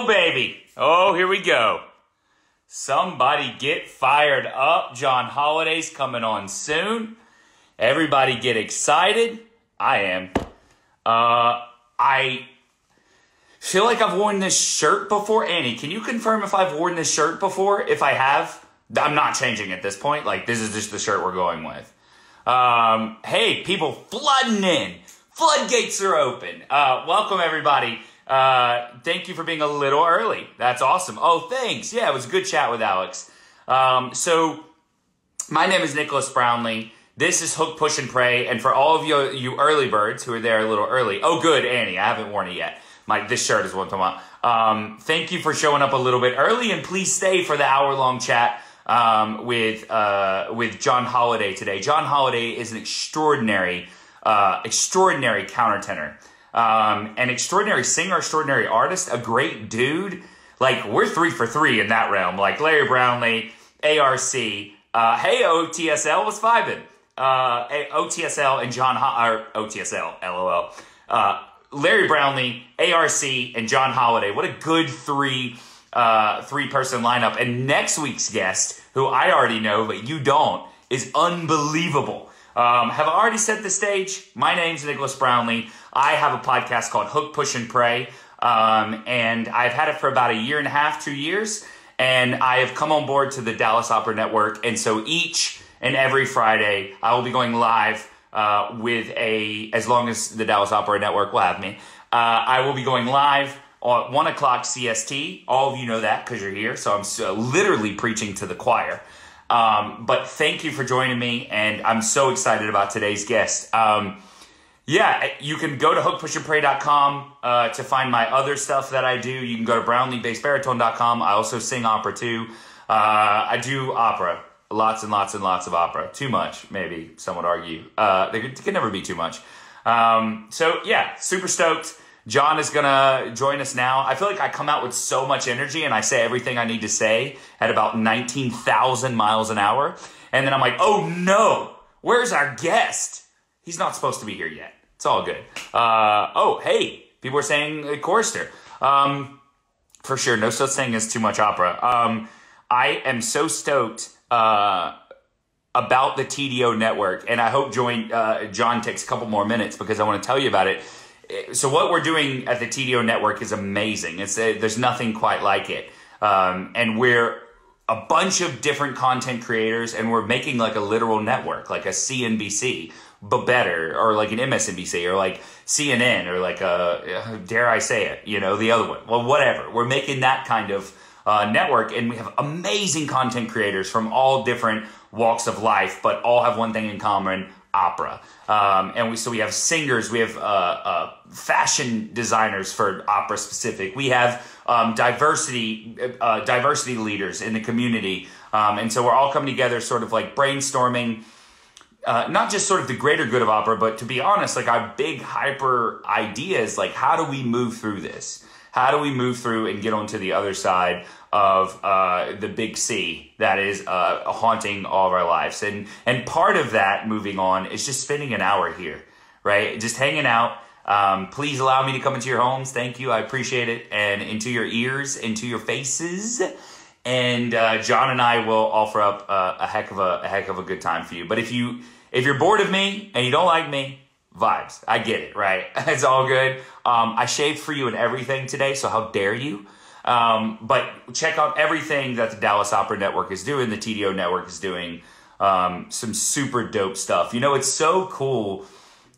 Baby. Oh, here we go. Somebody get fired up. John Holiday's coming on soon. Everybody get excited. I am. I feel like I've worn this shirt before. Annie, can you confirm if I've worn this shirt before? If I have, I'm not changing at this point. Like, this is just the shirt we're going with. Hey, people flooding in. Floodgates are open. Welcome, everybody. Thank you for being a little early. That's awesome. Oh, thanks. Yeah, it was a good chat with Alex. So my name is Nicholas Brownlee. This is Hook, Push, and Pray. And for all of you early birds who are there a little early. Oh, good, Annie. I haven't worn it yet. This shirt is what I'm talking about. Thank you for showing up a little bit early, and please stay for the hour-long chat with John Holiday today. John Holiday is an extraordinary countertenor. An extraordinary singer, extraordinary artist, a great dude. Like, we're 3 for 3 in that realm. Like, Larry Brownlee, ARC, hey, OTSL was vibing. OTSL and OTSL, LOL. Larry Brownlee, ARC, and John Holiday. What a good three-person lineup. And next week's guest, who I already know, but you don't, is unbelievable. Have I already set the stage? My name's Nicholas Brownlee. I have a podcast called Hook, Push, and Pray. And I've had it for about 1.5 2 years. And I have come on board to the Dallas Opera Network. And so each and every Friday, I will be going live as long as the Dallas Opera Network will have me. I will be going live at 1 o'clock CST. All of you know that because you're here. So I'm literally preaching to the choir. But thank you for joining me, and I'm so excited about today's guest. Yeah, you can go to hookpushandpray.com to find my other stuff that I do. You can go to brownleebassbaritone.com. I also sing opera too. I do opera, lots and lots and lots of opera. Too much, maybe some would argue. There can never be too much. So yeah, super stoked. John is going to join us now. I feel like I come out with so much energy and I say everything I need to say at about 19,000 miles an hour. And then I'm like, oh no, where's our guest? He's not supposed to be here yet. It's all good. Oh, hey, people are saying chorister. For sure, no such thing as too much opera. I am so stoked about the TDO network. And I hope John takes a couple more minutes because I want to tell you about it. So what we're doing at the TDO network is amazing. There's nothing quite like it. And we're a bunch of different content creators, and we're making like a literal network, like a CNBC, but better, or like an MSNBC, or like CNN, or like dare I say it, the other one. Well, whatever. We're making that kind of network, and we have amazing content creators from all different walks of life, but all have one thing in common: opera. And we have singers, we have fashion designers for opera specific. We have diversity leaders in the community. And so we're all coming together sort of like brainstorming, not just sort of the greater good of opera, but to be honest, like our big hyper ideas, like how do we move through this? How do we move through and get onto the other side of the big C that is haunting all of our lives? And part of that moving on is just spending an hour here, right? Just hanging out. Please allow me to come into your homes. Thank you. I appreciate it. And into your ears, into your faces. And John and I will offer up a heck of a good time for you. But if you're bored of me and you don't like me, vibes. I get it, right? It's all good. I shaved for you and everything today, so how dare you? But check out everything that the Dallas Opera Network is doing, the TDO Network is doing. Some super dope stuff. It's so cool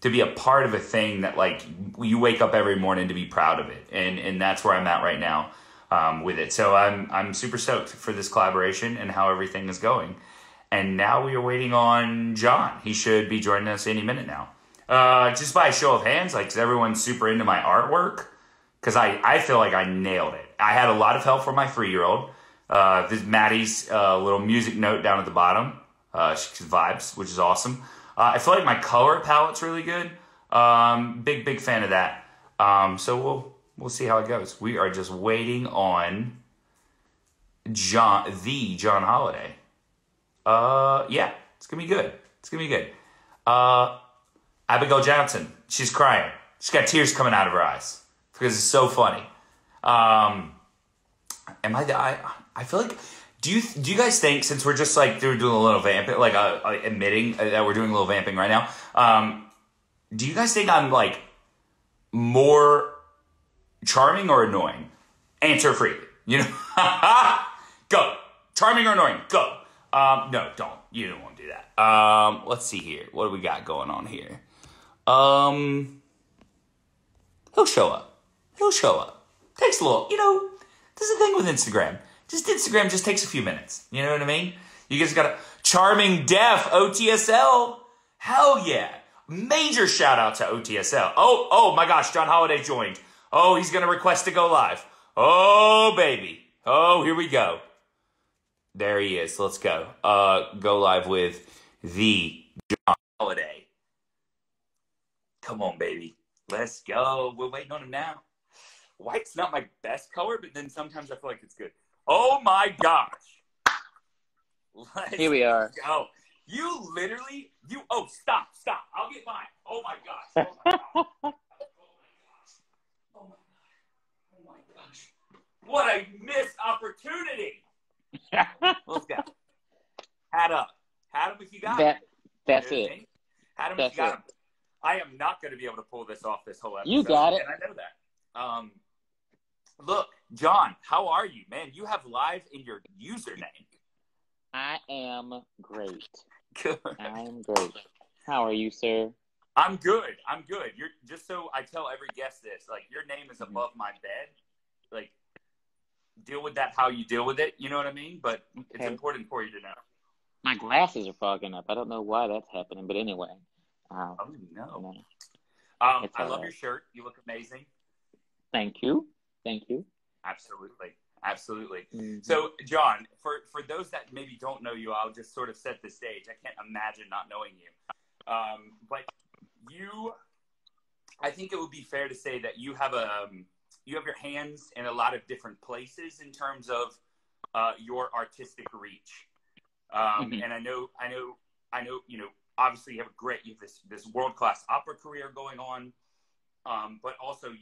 to be a part of a thing that, like, you wake up every morning to be proud of it. And that's where I'm at right now with it. So I'm super stoked for this collaboration and how everything is going. And now we are waiting on John. He should be joining us any minute now. Just by a show of hands, like, is everyone super into my artwork? Because I feel like I nailed it. I had a lot of help from my 3-year-old. This is Maddie's little music note down at the bottom. She vibes, which is awesome. I feel like my color palette's really good. Big fan of that. So we'll see how it goes. We are just waiting on John Holiday. Yeah, it's gonna be good. It's gonna be good. Abigail Johnson, she's crying. She's got tears coming out of her eyes because it's so funny. Am I feel like, do you guys think, since we're just like doing a little vamping, like admitting that we're doing a little vamping right now, do you guys think I'm like more charming or annoying? Answer free. You know, go. Charming or annoying? Go. No, don't. You don't want to do that. Let's see here. What do we got going on here? He'll show up. He'll show up. Takes a little, this is the thing with Instagram. Instagram just takes a few minutes. You know what I mean? You guys got a charming deaf OTSL. Hell yeah. Major shout out to OTSL. Oh my gosh, John Holiday joined. Oh, he's going to request to go live. Oh, baby. Oh, here we go. There he is. Let's go. Go live with the John Holiday. Come on, baby. Let's go. We're waiting on him now. White's not my best color, but then sometimes I feel like it's good. Oh my gosh. Here we are. Go. You literally, stop. I'll get mine. Oh my gosh. Oh my gosh. Oh my gosh. What a missed opportunity. Let's go. Hat up. Hat him if you got him. That's it. Hat him if you got him. I am not going to be able to pull this off this whole episode. You got it. And I know that. Look, John, how are you, man? You have live in your username. I am great. Good. I am great. How are you, sir? I'm good. You're just so I tell every guest this, like, your name is above my bed. Like, deal with that how you deal with it. You know what I mean? But It's important for you to know. My glasses are fogging up. I don't know why that's happening, but anyway. Oh no. I love your shirt. You look amazing. Thank you. Absolutely. Mm-hmm. So, John, for those that maybe don't know you, I'll just sort of set the stage. I can't imagine not knowing you. But I think it would be fair to say that you have your hands in a lot of different places in terms of your artistic reach. And I know, obviously you have this world-class opera career going on. But also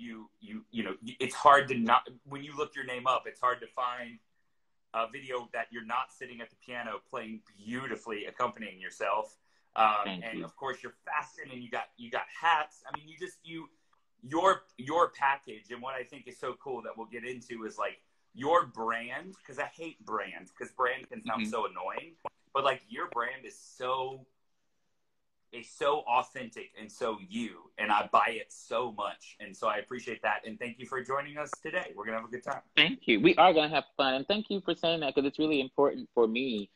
it's hard to not, when you look your name up, it's hard to find a video that you're not sitting at the piano playing beautifully, accompanying yourself. And of course you're fashion and you got hats. I mean, your package, and what I think is so cool that we'll get into is like your brand, because I hate brands, because brand can sound so annoying, but like your brand is so authentic and so you, and I buy it so much. And so I appreciate that. And thank you for joining us today. We're going to have a good time. Thank you. We are going to have fun. And thank you for saying that, because it's really important for me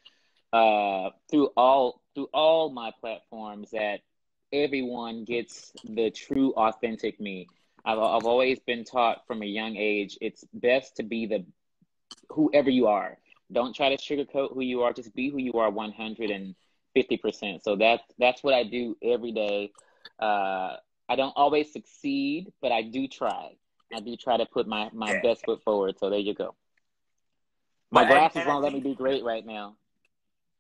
through all my platforms that everyone gets the true authentic me. I've always been taught from a young age, it's best to be whoever you are. Don't try to sugarcoat who you are. Just be who you are 150%. So that's what I do every day. I don't always succeed, but I do try. I do try to put my best foot forward. So there you go. My glasses won't let me be great right now.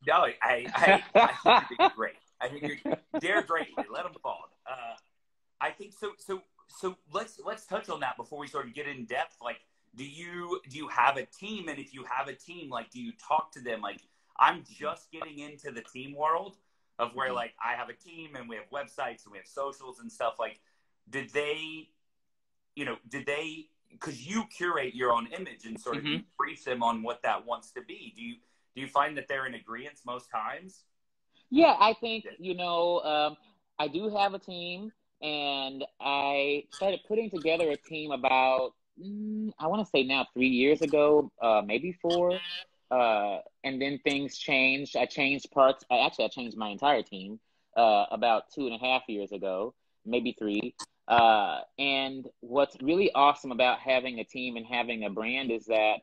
No, I think you're great. I think you're dare greatly. Let them fall. I think so. So let's touch on that before we sort of get in depth. Like, do you have a team? And if you have a team, like, do you talk to them? Like, I'm just getting into the team world of where, like, I have a team and we have websites and we have socials and stuff. Like, did they, because you curate your own image and sort of brief them on what that wants to be. Do you find that they're in agreement most times? Yeah, I think, I do have a team, and I started putting together a team about, I want to say now 3 years ago, maybe 4. And then things changed. I changed parts. I changed my entire team about 2.5 years ago, maybe 3. And what's really awesome about having a team and having a brand is that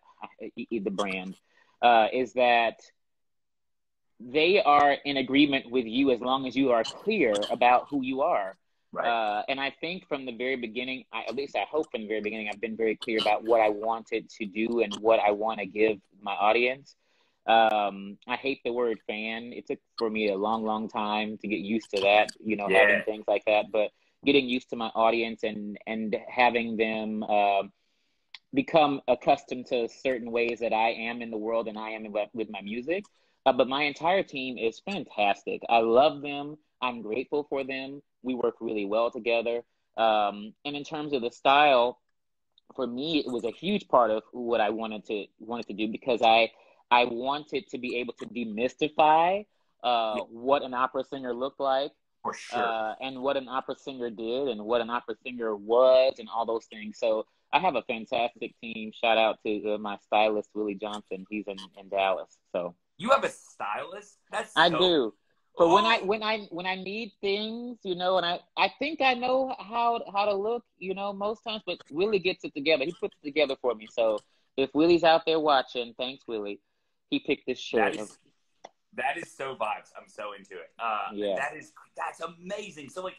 they are in agreement with you as long as you are clear about who you are. Right. And I think from the very beginning, at least I hope from the very beginning, I've been very clear about what I wanted to do and what I want to give my audience. I hate the word fan. It took for me a long, long time to get used to that, having things like that. But getting used to my audience and having them become accustomed to certain ways that I am in the world and I am with my music. But my entire team is fantastic. I love them. I'm grateful for them. We work really well together. And in terms of the style, for me, it was a huge part of what I wanted to do, because I wanted to be able to demystify Yeah, what an opera singer looked like, for sure. and what an opera singer did, and what an opera singer was, and all those things. So I have a fantastic team. Shout out to my stylist, Willie Johnson. He's in Dallas. So You have a stylist? That's I so. do. But Oh, when I need things, and I think I know how to look, most times, but Willie gets it together. He puts it together for me. So if Willie's out there watching, thanks Willie. He picked this that shirt. is that is so vibes. I'm so into it. Yeah. That's amazing. So like,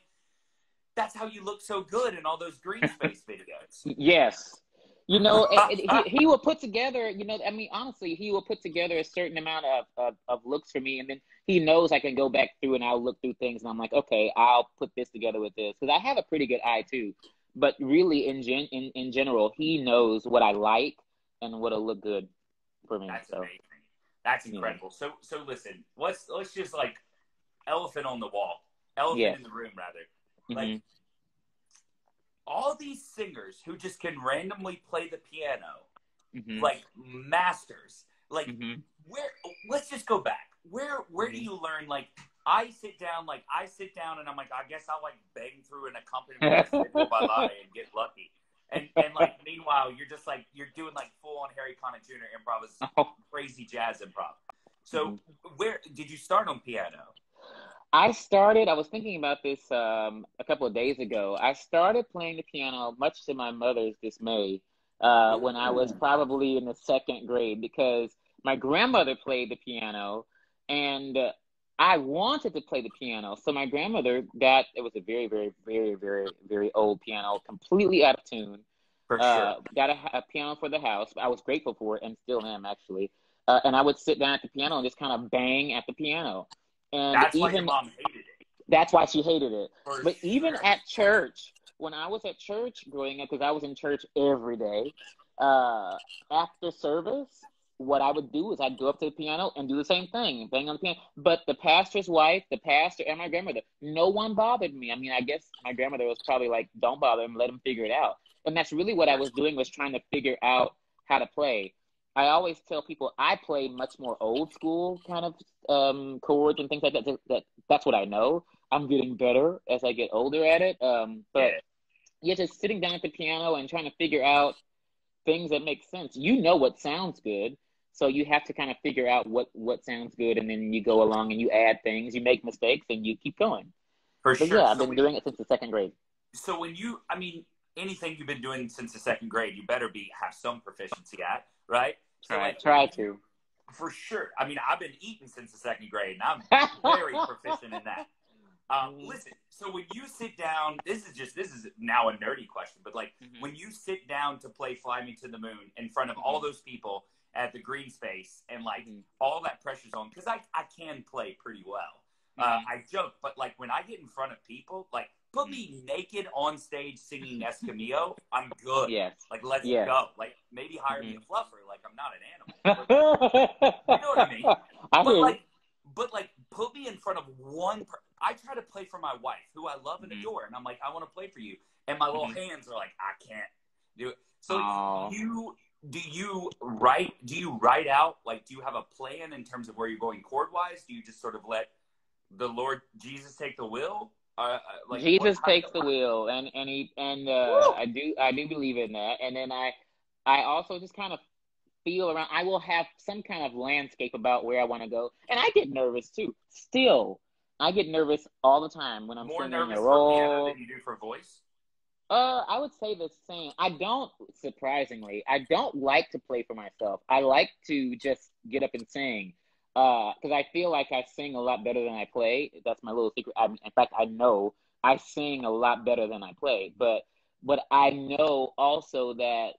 that's how you look so good in all those green space videos. Yes. He will put together, I mean, honestly, he will put together a certain amount of looks for me. And then he knows I can go back through and I'll look through things. And I'm like, okay, I'll put this together with this. Because I have a pretty good eye too. But really, in general, he knows what I like and what'll look good for me. That's So, amazing. That's yeah. incredible. So listen, let's just like elephant on the wall, elephant Yes. in the room rather. Like Hmm. all these singers who just can randomly play the piano, Hmm. like masters. Like Hmm. where? Let's just go back. Where do Hmm. you learn? Like I sit down and I'm like, I guess I'll like bang through an accompaniment of Fiddle Ballet and get lucky. And like meanwhile you're doing like full on Harry Connick Jr. improv, Oh. crazy jazz improv. So Mhm. where did you start on piano? I was thinking about this a couple of days ago. I started playing the piano, much to my mother's dismay, when I was Ooh, probably in the second grade, because my grandmother played the piano, and I wanted to play the piano. So my grandmother it was a very, very, very, very, very old piano, completely out of tune. for sure. Got a piano for the house. I was grateful for it and still am, actually. And I would sit down at the piano and just kind of bang at the piano. And That's why your even mom hated it. that's why she hated it. For But even sure. at church, when I was at church growing up, because I was in church every day, after service, what I would do is I'd go up to the piano and do the same thing, bang on the piano. But the pastor's wife, the pastor, and my grandmother, no one bothered me. I mean, I guess my grandmother was probably like, "Don't bother him, let him figure it out." And that's really what I was doing, was trying to figure out how to play. I always tell people I play much more old school kind of chords and things like that. That's what I know. I'm getting better as I get older at it. But Yeah, yeah, just sitting down at the piano and trying to figure out things that make sense. You know what sounds good, so you have to kind of figure out what sounds good, and then you go along and you add things. You make mistakes and you keep going. for But sure. yeah, I've been doing it since the second grade. So when I mean, anything you've been doing since the second grade, you better have some proficiency at, right? So like Try to. for sure. I mean, I've been eating since the second grade, and I'm very proficient in that. Mhm. Listen, so when you sit down, this is now a nerdy question, but like Mhm. when you sit down to play "Fly Me to the Moon" in front of all Mhm. those people at the green space, and like Mhm. all that pressure's on, because I can play pretty well. Mhm. I joke, but like when I get in front of people, like put Mhm. me naked on stage singing Escamillo, I'm good. Yes. Like let's Yes. go. Like maybe hire me Mhm. a fluffer. Like I'm not an animal, but like you know what I mean. I But hear you. like, but like, put me in front of one. I try to play for my wife, who I love and Mhm. adore, and I'm like, I want to play for you, and my little Mhm. hands are like, I can't do it. So like, Oh. do you write out, like, do you have a plan in terms of where you're going chord wise? Do you just sort of let the Lord Jesus take the wheel? Like what? Jesus How does takes that the work? wheel, and he and Woo! I do believe in that. And then I also just kind of feel around. I will have some kind of landscape about where I want to go, and I get nervous too. Still, I get nervous all the time when I'm More singing a nervous for piano than role. you do for voice. I would say the same. Surprisingly, I don't like to play for myself. I like to just get up and sing. Because I feel like I sing a lot better than I play. That's my little secret. In fact, I know I sing a lot better than I play. But I know also that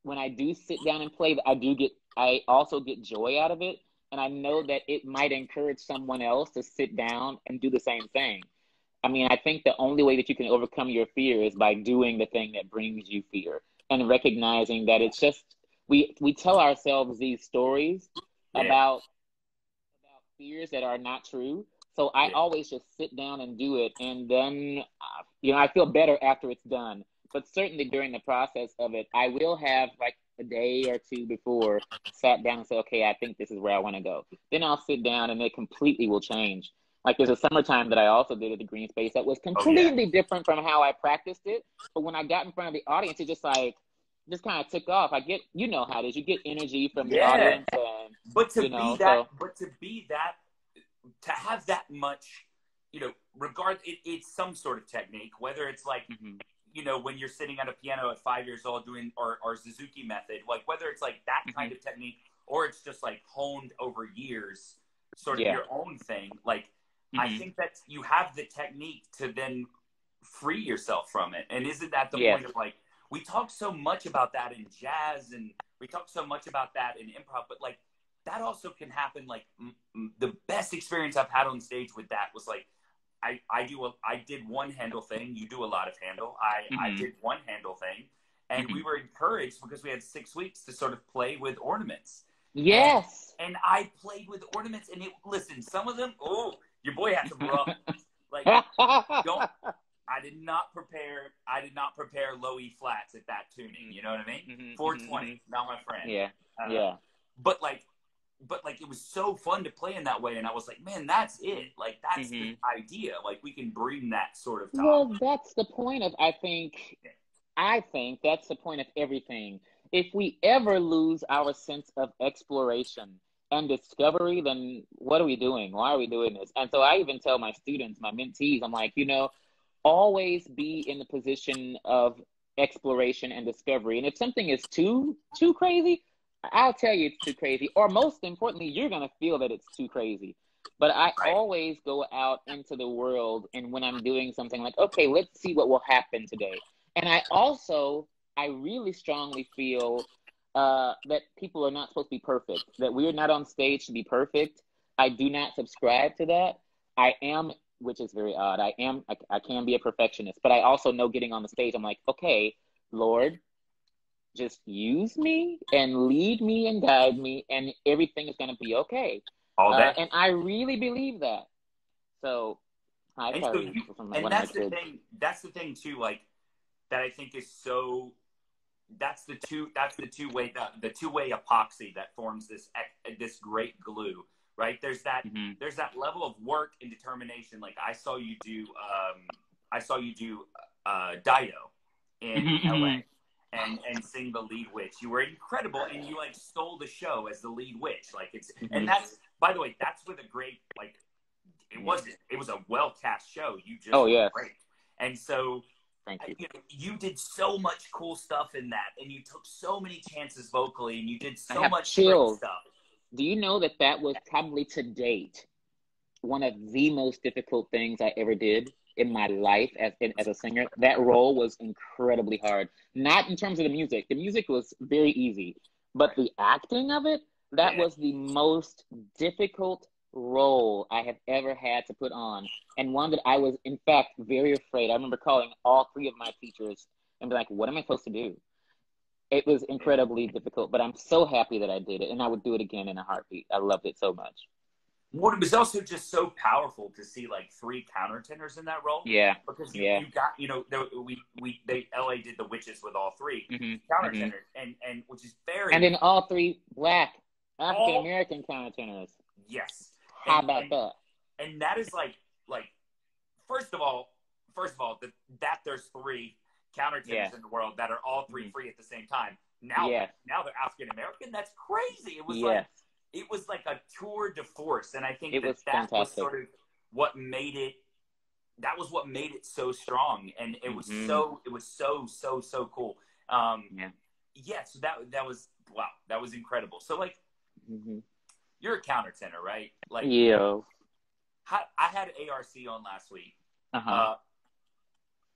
when I do sit down and play, I also get joy out of it. And I know that it might encourage someone else to sit down and do the same thing. I mean, I think the only way that you can overcome your fear is by doing the thing that brings you fear. and recognizing that it's just we tell ourselves these stories Yeah. about fears that are not true. So I Yeah. always just sit down and do it, and then I feel better after it's done. But certainly during the process of it, I will have like a day or two before sat down and say, okay, I think this is where I want to go. Then I'll sit down and it completely will change. Like there's a summertime that I also did at the Green Space that was Oh yeah. completely different from how I practiced it. But when I got in front of the audience, it just kind of took off. I get, you know how it is. You get energy from the Yeah. audience, and But to you be know, that, so to have that much, it's some sort of technique, whether it's like, mhm, when you're sitting at a piano at 5 years old doing or Suzuki method, like whether it's like that kind mhm, of technique or it's just like honed over years, sort of yeah, your own thing. Like, I mhm, think that you have the technique to then free yourself from it. And isn't that the yes, point of like, we talk so much about that in jazz and we talk so much about that in improv, but like that also can happen. Like the best experience I've had on stage with that was like, I did one handle thing. You do a lot of handle. I mhm, did one handle thing, and we mhm, were encouraged because we had 6 weeks to sort of play with ornaments, and yes. and I played with ornaments, and listen, some of them, oh, your boy had some rough ones. Like, don't. I did not prepare low E flats at that tuning. You know what I mean? Mhm, mhm, 420, mhm. not my friend. Yeah, Uh, yeah. but like it was so fun to play in that way, and I was like, man, that's it. Like that's the Mhm. idea. Like we can bring that sort of top. Well, that's the point of, I think that's the point of everything. If we ever lose our sense of exploration and discovery, then what are we doing? Why are we doing this? And so I even tell my students, my mentees, I'm like, always be in the position of exploration and discovery. And if something is too crazy, I'll tell you it's too crazy. Or most importantly, you're gonna feel that it's too crazy. But I Right. always go out into the world, and when I'm doing something like, okay, let's see what will happen today. And I really strongly feel that people are not supposed to be perfect, that we're not on stage to be perfect. I do not subscribe to that. I am, which is very odd. I can be a perfectionist, but I also know getting on the stage, I'm like, okay, Lord, just use me and lead me and guide me, and everything is going to be okay. All day. And I really believe that. So I And so carry from and one of my that's the kids. thing. That's the thing too. Like that, I think is so. That's the two way epoxy that forms this great glue. Right. Hmm. There's that level of work and determination. Like I saw you do Dido in LA. Hmm. And sing the lead witch. You were incredible, and you like stole the show as the lead witch. Like and Hmm. that's by the way, that's with a great like Yeah. it was a well cast show. You Oh just were yes, great, and so thank you. you did so much cool stuff in that, and you took so many chances vocally, and you did I so have much great chills. stuff. Do you know that that was probably to date one of the most difficult things I ever did in my life as a singer? That role was incredibly hard. Not in terms of the music. The music was very easy, but Right? the acting of it, that Yeah. was the most difficult role I have ever had to put on, and one that I was, in fact, very afraid. I remember calling all three of my teachers and be like, "What am I supposed to do?" It was Yeah. incredibly difficult, but I'm so happy that I did it, and I would do it again in a heartbeat. I loved it so much. Well, it was also just so powerful to see like three countertenors in that role Yeah, because yeah. you got they LA did the witches with all three Hmm. Hmm. countertenors and which is And very then all three black African all American countertenors. yes How about that? and that is like first of all that there's three Yeah. countertenors in the world that are all three Hmm. free at the same time. Yes. Now they're African American. That's crazy. Yes. It was like a tour de force, and I think It was that was fantastic. sort of what made it. That was what made it so strong, and Hmm. it was so cool. Um, Yeah. yeah, so that was wow, that was incredible. So like, Hmm. you're a countertenor, right? Like, Yeah. I had ARC on last week. Uh-huh. Uh,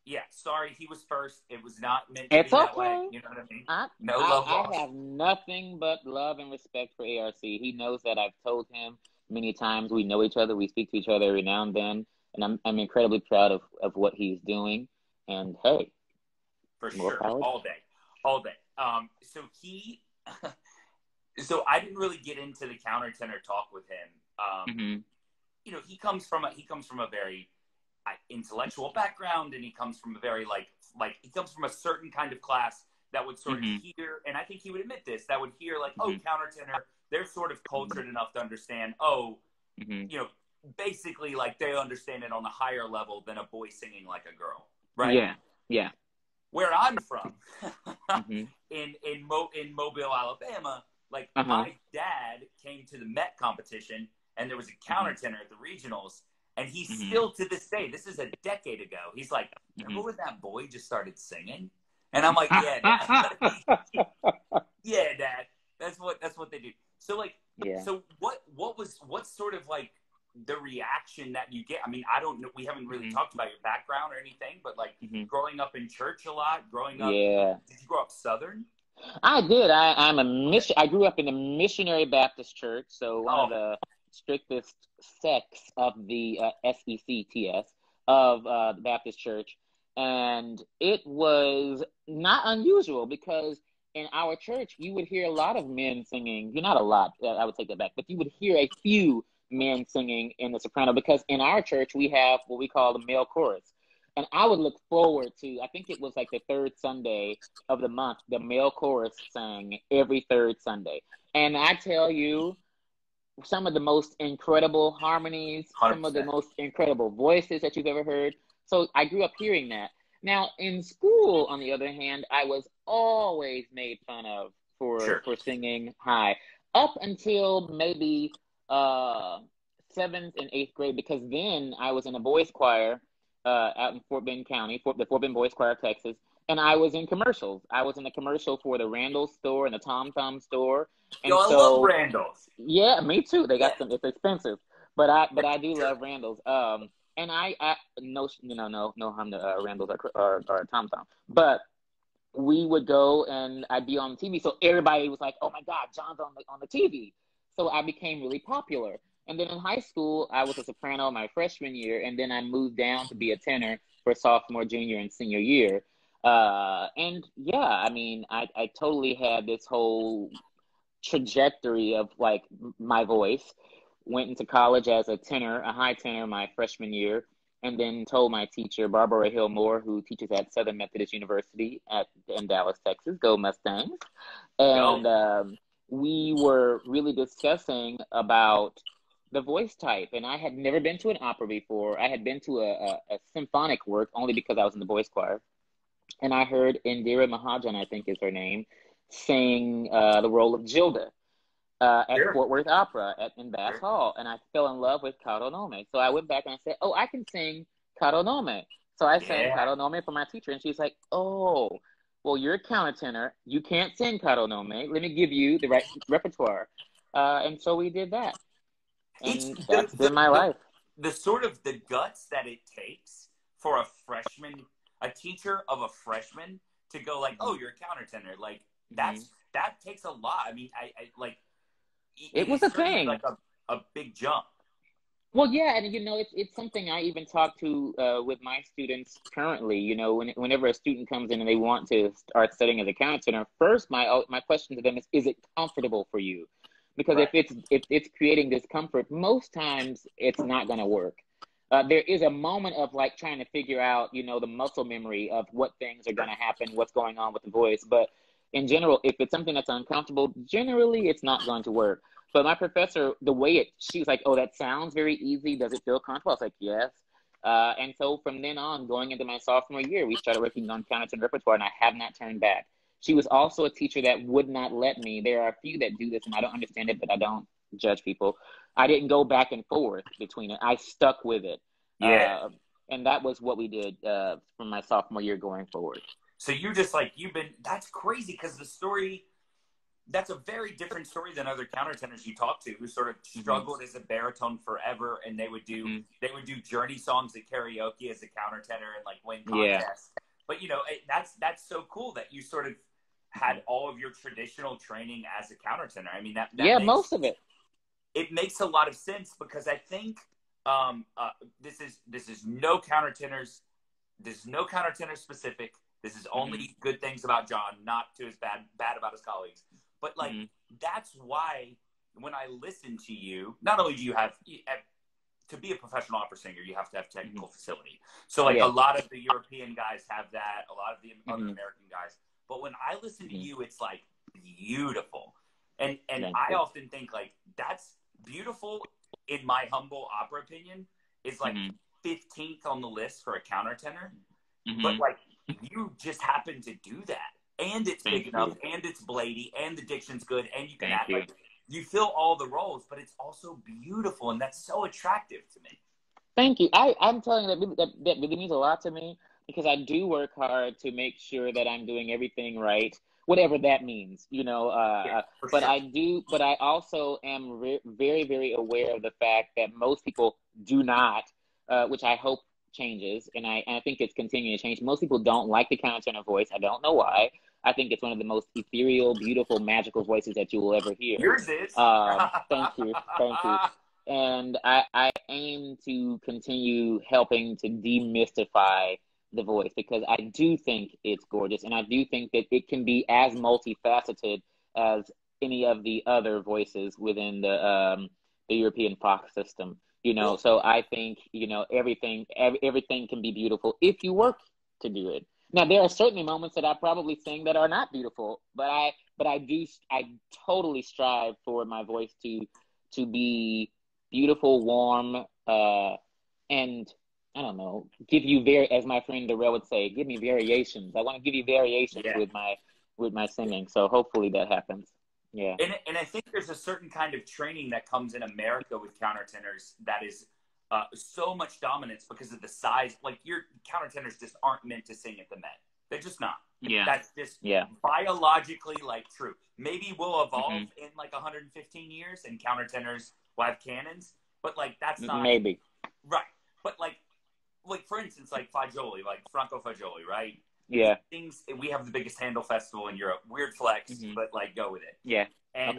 yeah, sorry, he was first. It was not meant to It's be that way. okay. You know what I mean? I, No I love I lost. have nothing but love and respect for ARC. He knows that. I've told him many times. We know each other. We speak to each other every now and then, and I'm incredibly proud of what he's doing. And hey, For more sure, power. all day. All day. So he, so I didn't really get into the countertenor talk with him. Mm-hmm. You know, he comes from a very intellectual background, and he comes from a very he comes from a certain kind of class that would sort of hear, and I think he would admit this, that would hear like, oh, countertenor, they're sort of cultured enough to understand, you know, basically like they understand it on a higher level than a boy singing like a girl, right? Yeah, yeah. Where I'm from, in Mobile, Alabama, like my dad came to the Met competition, and there was a countertenor at the regionals, and he still to this day, this is a decade ago, he's like, remember when that boy just started singing? And I'm like, yeah, Dad. Yeah, Dad. That's what they do. So like, so what's sort of like the reaction that you get? I mean, I don't know. We haven't really talked about your background or anything, but like growing up in church a lot, growing up. Yeah. Did you grow up Southern? I did. I grew up in a missionary Baptist church, so one of the strictest sects of the SECTS of the Baptist church, and it was not unusual because in our church you would hear a lot of men singing. You're not a lot. I would take that back, but you would hear a few men singing in the soprano because in our church we have what we call the male chorus. And I would look forward to, I think it was like the third Sunday of the month, the male chorus sang every third Sunday. And I tell you, some of the most incredible harmonies, 100%. Some of the most incredible voices that you've ever heard. So I grew up hearing that. Now, in school, on the other hand, I was always made fun of for singing high, up until maybe 7th and 8th grade, because then I was in a boys' choir out in Fort Bend County, the Fort Bend Boys Choir, Texas, and I was in commercials. I was in a commercial for the Randall's store and the Tom Thumb store. And I love Randall's. Yeah, me too. They got some. It's expensive, but I do love Randall's. And I no harm to Randall's or Tom Thumb, but we would go and I'd be on TV, so everybody was like, "Oh my God, John's on the TV." So I became really popular. And then in high school, I was a soprano my freshman year, and then I moved down to be a tenor for sophomore, junior, and senior year. And yeah, I mean, I totally had this whole trajectory of like my voice. Went into college as a tenor, a high tenor, my freshman year, and then told my teacher, Barbara Hill Moore, who teaches at Southern Methodist University in Dallas, Texas, go Mustangs. And we were really discussing about the voice type, and I had never been to an opera before. I had been to a symphonic work only because I was in the boys choir, and I heard Indira Mahajan, I think is her name, sing the role of Gilda at Fort Worth Opera in Bass Hall, and I fell in love with Caro Nome. So I went back and I said, "Oh, I can sing Caro Nome." So I sang Caro Nome for my teacher, and she's like, "Oh, well, you're a countertenor. You can't sing Caro Nome. Let me give you the right repertoire." And so we did that. And that's been my life. The sort of the guts that it takes for a teacher of a freshman to go like, "Oh, you're a countertenor." Like that takes a lot. I mean, I like it was a thing, like a big jump. Well, yeah, and you know, it's something I even talk to with my students currently. You know, whenever a student comes in and they want to start studying as a countertenor, first my question to them is it comfortable for you? Because if it's creating discomfort, most times it's not going to work. There is a moment of like trying to figure out, you know, the muscle memory of what things are going to happen, what's going on with the voice. But in general, if it's something that's uncomfortable, generally it's not going to work. But my professor, she was like, "Oh, that sounds very easy. Does it feel comfortable?" I was like, "Yes." And so from then on, going into my sophomore year, we started working on countertenor repertoire, and I have not turned back. She was also a teacher that would not let me. There are a few that do this, and I don't understand it, but I don't judge people. I didn't go back and forth between it. I stuck with it. Yeah. And that was what we did from my sophomore year going forward. So that's crazy because that's a very different story than other countertenors you talk to who sort of struggled as a baritone forever, and they would do Journey songs at karaoke as a countertenor and like win contests. Yeah. But you know, that's so cool that you sort of had all of your traditional training as a countertenor. I mean, that most of it. It makes a lot of sense because I think this is no countertenors. This is no countertenor specific. This is only good things about John, not to his bad about his colleagues. But like, that's why when I listen to you, not only do you have, to be a professional opera singer, you have to have technical facility. So like a lot of the European guys have that, a lot of the other American guys. But when I listen to you, it's like beautiful. And I often think like that's beautiful in my humble opera opinion is like 15th on the list for a countertenor. But like you just happen to do that. And it's big enough, and it's bladey, and the diction's good, and you can act like you fill all the roles, but it's also beautiful, and that's so attractive to me. Thank you. I'm telling you that really means a lot to me because I do work hard to make sure that I'm doing everything right, whatever that means, you know. But sure. But I also am very, very aware of the fact that most people do not, which I hope changes, and I think it's continuing to change. Most people don't like the countertenor voice. I don't know why. I think it's one of the most ethereal, beautiful, magical voices that you will ever hear. Yours is. Thank you. And I aim to continue helping to demystify the voice because I do think it's gorgeous, and I do think that it can be as multifaceted as any of the other voices within the European Fox system. You know, so I think, you know, everything can be beautiful if you work to do it. Now, there are certainly moments that I probably sing that are not beautiful, but I totally strive for my voice to be beautiful, warm, and I don't know, give you as my friend Darrell would say, give me variations. I want to give you variations with my singing. So hopefully that happens. Yeah. And I think there's a certain kind of training that comes in America with countertenors that is so much dominance because of the size. Like your countertenors just aren't meant to sing at the Met. They're just not. Yeah. That's just biologically like true. Maybe we'll evolve in like 115 years and countertenors will have cannons, but like that's not maybe right. But like for instance, like Fagioli, like Franco Fagioli, right? Yeah. Things we have the biggest Handel festival in Europe. Weird flex, but like go with it. Yeah. And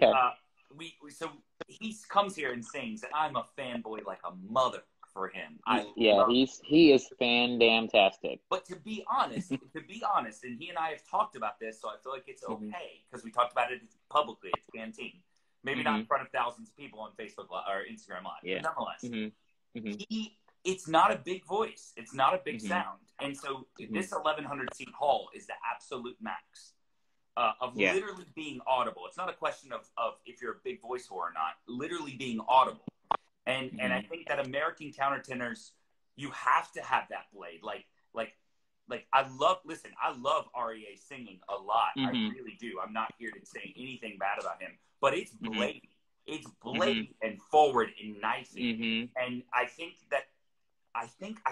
so he comes here and sings, and I'm a fanboy like a mother for him. He is fan-damn-tastic. But to be honest, and he and I have talked about this, so I feel like it's okay because we talked about it publicly at Canteen. Maybe not in front of thousands of people on Facebook or Instagram Live, but nonetheless, it's not a big voice. It's not a big sound. And so this 1,100 seat hall is the absolute max of literally being audible. It's not a question of if you're a big voice whore or not, literally being audible. And I think that American countertenors, you have to have that blade. Like I love REA singing a lot. I really do. I'm not here to say anything bad about him, but it's blatant. It's blatant and forward and knifing. And I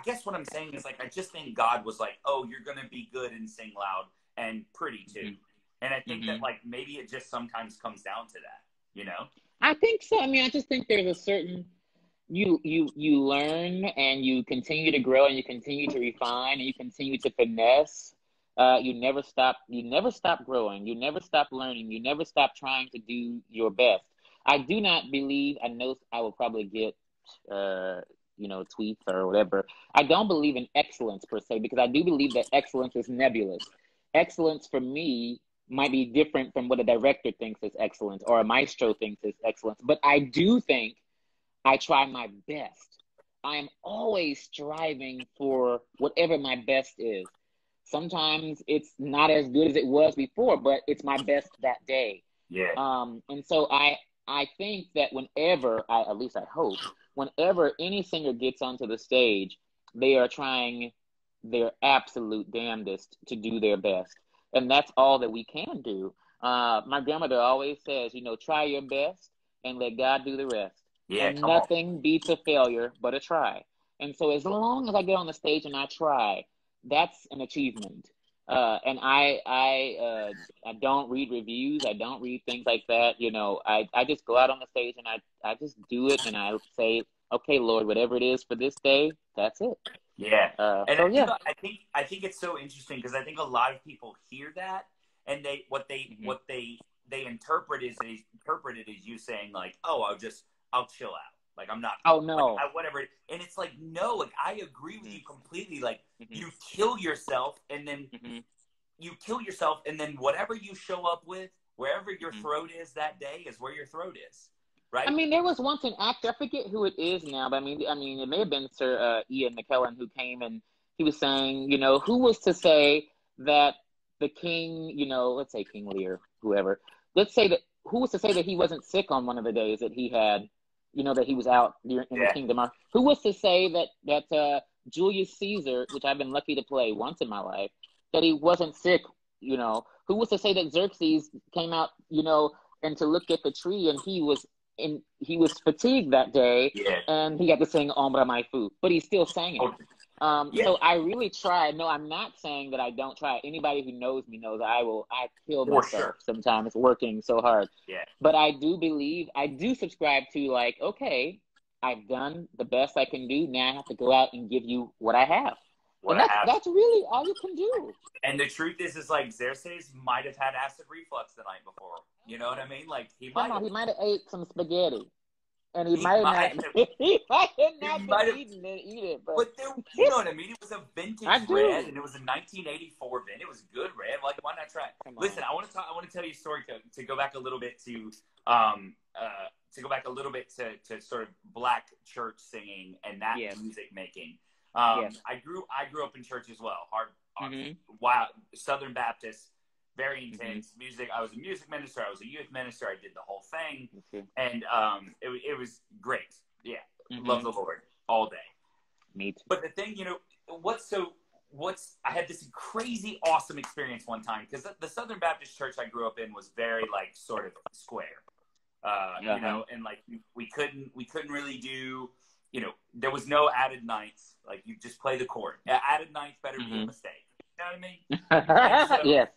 guess what I'm saying is like, I just think God was like, oh, you're going to be good and sing loud and pretty too. And I think that like, maybe it just sometimes comes down to that, you know? I think so. I mean, I just think there's a certain, you learn and you continue to grow and you continue to refine and you continue to finesse. You never stop growing. You never stop learning. You never stop trying to do your best. I do not believe, I know I will probably get, tweets or whatever. I don't believe in excellence per se, because I do believe that excellence is nebulous. Excellence for me might be different from what a director thinks is excellence or a maestro thinks is excellence. But I do think I try my best. I am always striving for whatever my best is. Sometimes it's not as good as it was before, but it's my best that day. Yeah. And so I think that at least I hope, whenever any singer gets onto the stage, they are trying their absolute damnedest to do their best. And that's all that we can do. My grandmother always says, try your best and let God do the rest. Yeah, and nothing beats a failure but a try. And so as long as I get on the stage and I try, that's an achievement. And I don't read reviews. I don't read things like that. I just go out on the stage and I just do it. And I say, okay, Lord, whatever it is for this day, that's it. Yeah. I think it's so interesting because I think a lot of people hear that and what they interpret it as you saying like, oh, I'll chill out. Like, I'm not. Oh, no. Like, whatever. And it's like, no, like, I agree with you completely. Like, you kill yourself and then you kill yourself, and then whatever you show up with, wherever your throat is that day, is where your throat is, I right? mean, there was once an actor, I forget who it is now, but I mean, it may have been Sir Ian McKellen who came and he was saying, who was to say that the king, let's say King Lear, whoever, let's say that who was to say that he wasn't sick on one of the days that he had, that he was out in the Yeah. kingdom? Who was to say that Julius Caesar, which I've been lucky to play once in my life, that he wasn't sick? Who was to say that Xerxes came out, and to look at the tree and he was fatigued that day, Yeah. and he had to sing Ombra My Fu, but he still sang it. Yeah. So I really try. No, I'm not saying that I don't try. Anybody who knows me knows I kill For myself sure. sometimes working so hard. Yeah. But I do subscribe to, like, okay, I've done the best I can do. Now I have to go out and give you what I have. What And I have. that's really all you can do. And the truth is like Xerxes might have had acid reflux the night before. You know what I mean? Like he might have ate some spaghetti. And he He might might not have- he might not he been might have- eating it, eat it. But But there, you know what I mean? It was a vintage I do. red, and it was a 1984 VIN. It was good red. Like, why not try it? Come on. Listen, I want to tell you a story to go back a little bit to sort of black church singing and that Yes. music making. Yes. I grew up in church as well. Mhm. Wild Southern Baptist, very intense music. I was a music minister. I was a youth minister. I did the whole thing, and it was great. Yeah, love the Lord all day. Me too. But the thing, I had this crazy awesome experience one time because the Southern Baptist church I grew up in was very like sort of square, and like we couldn't really do, there was no added ninths. Like you just play the chord. Added ninth better be a mistake. You know what I mean? So, yes.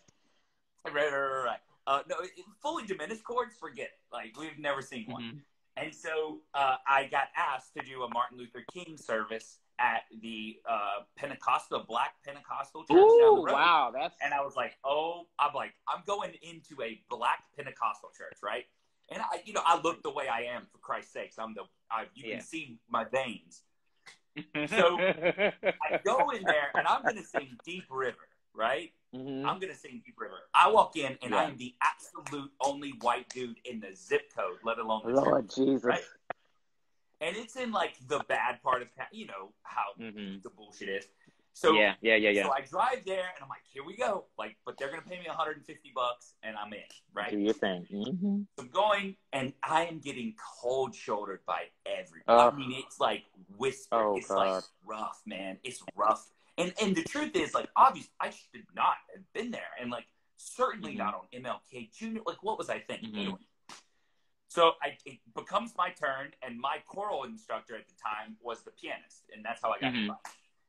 Right. No, fully diminished chords, forget it. Like we've never seen one. And so I got asked to do a Martin Luther King service at the Black Pentecostal church down the road. Wow, And I was like, I'm going into a Black Pentecostal church, right? And I look the way I am, for Christ's sakes. You can see my veins. So I go in there and I'm going to sing Deep River, right? I'm going to sing Deep River. I walk in and I am the absolute only white dude in the zip code, let alone the Lord church, Jesus. right? And it's in like the bad part of town, how the bullshit is. So yeah. So I drive there and I'm like, here we go. Like, but they're going to pay me $150 and I'm in, right? Do your thing. So I'm going and I am getting cold shouldered by everybody. I mean, it's like whisper. It's like rough, man. It's rough. And the truth is, like, obviously, I should not have been there. And, like, certainly not on MLK Jr. Like, what was I thinking? Anyway. So it becomes my turn, and my choral instructor at the time was the pianist. And that's how I got invited.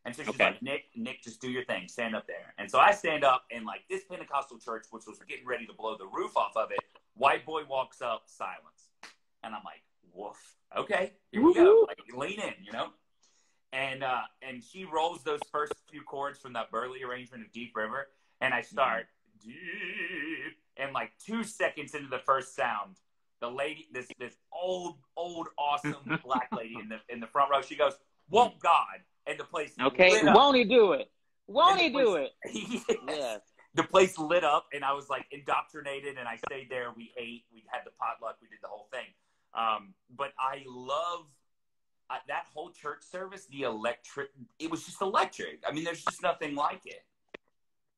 And so she's like, Nick, just do your thing. Stand up there. And so I stand up, and, like, this Pentecostal church, which was getting ready to blow the roof off of it, white boy walks up, silence. And I'm like, woof. Okay, here we go. Like, lean in, And she rolls those first few chords from that Brownlee arrangement of Deep River, and I start deep, and like 2 seconds into the first sound, the lady, this old awesome black lady in the front row, she goes, "Won't God?" And the place lit up. Won't he do it? Won't he do it? Yes. The place lit up, and I was like indoctrinated, and I stayed there. We ate, we had the potluck, we did the whole thing. But I love that whole church service. It was just electric. I mean, there's just nothing like it.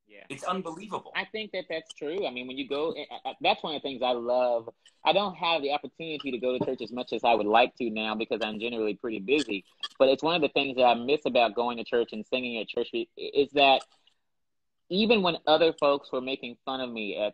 Yeah, it's unbelievable. I think that's true. I mean, when you go, that's one of the things I love. I don't have the opportunity to go to church as much as I would like to now because I'm generally pretty busy. But it's one of the things that I miss about going to church and singing at church is that even when other folks were making fun of me at